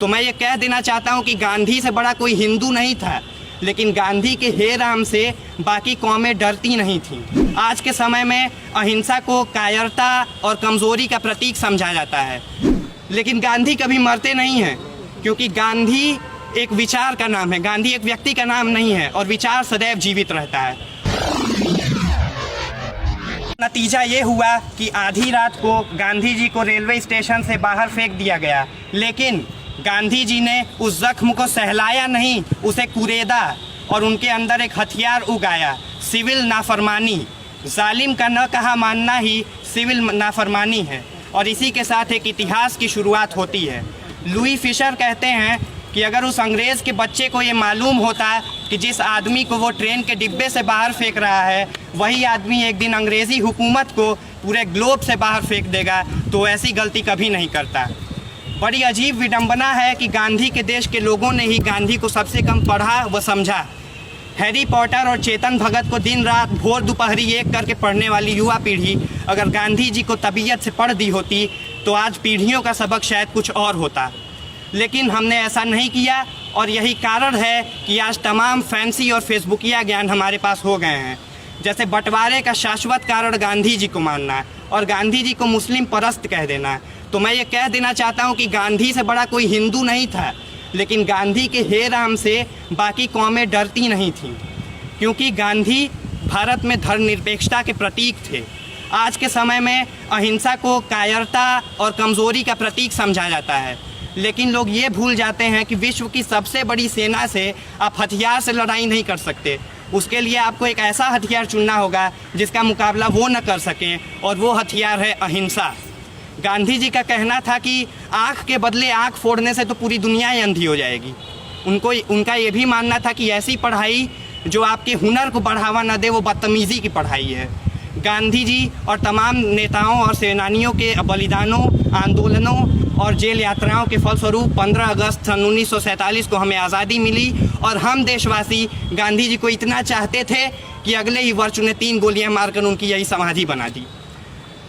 तो मैं ये कह देना चाहता हूँ कि गांधी से बड़ा कोई हिंदू नहीं था, लेकिन गांधी के हे राम से बाकी कौमें डरती नहीं थीं। आज के समय में अहिंसा को कायरता और कमज़ोरी का प्रतीक समझा जाता है, लेकिन गांधी कभी मरते नहीं हैं, क्योंकि गांधी एक विचार का नाम है। गांधी एक व्यक्ति का नाम नहीं है, और विचार सदैव जीवित रहता है। नतीजा ये हुआ कि आधी रात को गांधी जी को रेलवे स्टेशन से बाहर फेंक दिया गया, लेकिन गांधी जी ने उस जख्म को सहलाया नहीं, उसे कुरेदा और उनके अंदर एक हथियार उगाया, सिविल नाफरमानी। जालिम का न कहा मानना ही सिविल नाफरमानी है, और इसी के साथ एक इतिहास की शुरुआत होती है। लुई फिशर कहते हैं कि अगर उस अंग्रेज़ के बच्चे को ये मालूम होता कि जिस आदमी को वो ट्रेन के डिब्बे से बाहर फेंक रहा है वही आदमी एक दिन अंग्रेज़ी हुकूमत को पूरे ग्लोब से बाहर फेंक देगा, तो ऐसी गलती कभी नहीं करता। बड़ी अजीब विडंबना है कि गांधी के देश के लोगों ने ही गांधी को सबसे कम पढ़ा व समझा। हैरी पॉटर और चेतन भगत को दिन रात भोर दोपहरी एक करके पढ़ने वाली युवा पीढ़ी अगर गांधी जी को तबीयत से पढ़ दी होती तो आज पीढ़ियों का सबक शायद कुछ और होता, लेकिन हमने ऐसा नहीं किया, और यही कारण है कि आज तमाम फैंसी और फेसबुकिया ज्ञान हमारे पास हो गए हैं। जैसे बंटवारे का शाश्वत कारण गांधी जी को मानना और गांधी जी को मुस्लिम परस्त कह देना। तो मैं ये कह देना चाहता हूँ कि गांधी से बड़ा कोई हिंदू नहीं था, लेकिन गांधी के हे राम से बाकी कौमें डरती नहीं थीं, क्योंकि गांधी भारत में धर्मनिरपेक्षता के प्रतीक थे। आज के समय में अहिंसा को कायरता और कमज़ोरी का प्रतीक समझा जाता है, लेकिन लोग ये भूल जाते हैं कि विश्व की सबसे बड़ी सेना से आप हथियार से लड़ाई नहीं कर सकते। उसके लिए आपको एक ऐसा हथियार चुनना होगा जिसका मुकाबला वो न कर सकें, और वो हथियार है अहिंसा। गांधी जी का कहना था कि आँख के बदले आँख फोड़ने से तो पूरी दुनिया ही अंधी हो जाएगी। उनका ये भी मानना था कि ऐसी पढ़ाई जो आपके हुनर को बढ़ावा न दे वो बदतमीज़ी की पढ़ाई है। गांधी जी और तमाम नेताओं और सेनानियों के बलिदानों, आंदोलनों और जेल यात्राओं के फलस्वरूप 15 अगस्त सन 1947 को हमें आज़ादी मिली, और हम देशवासी गांधी जी को इतना चाहते थे कि अगले ही वर्ष उन्हें 3 गोलियां मारकर उनकी यही समाधि बना दी।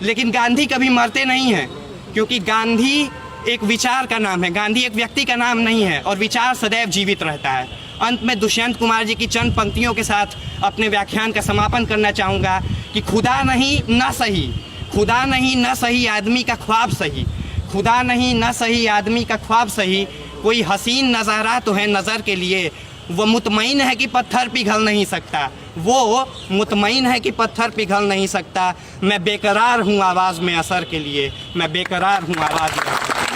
लेकिन गांधी कभी मरते नहीं हैं, क्योंकि गांधी एक विचार का नाम है। गांधी एक व्यक्ति का नाम नहीं है, और विचार सदैव जीवित रहता है। अंत में दुष्यंत कुमार जी की चंद पंक्तियों के साथ अपने व्याख्यान का समापन करना चाहूँगा कि खुदा नहीं न सही, खुदा नहीं न सही आदमी का ख्वाब सही, खुदा नहीं न सही आदमी का ख्वाब सही, कोई हसीन नज़ारा तो है नज़र के लिए, वो मुतमईन है कि पत्थर पिघल नहीं सकता, वो मुतमईन है कि पत्थर पिघल नहीं सकता। मैं बेकरार हूँ आवाज़ में असर के लिए, मैं बेकरार हूँ आवाज़ में।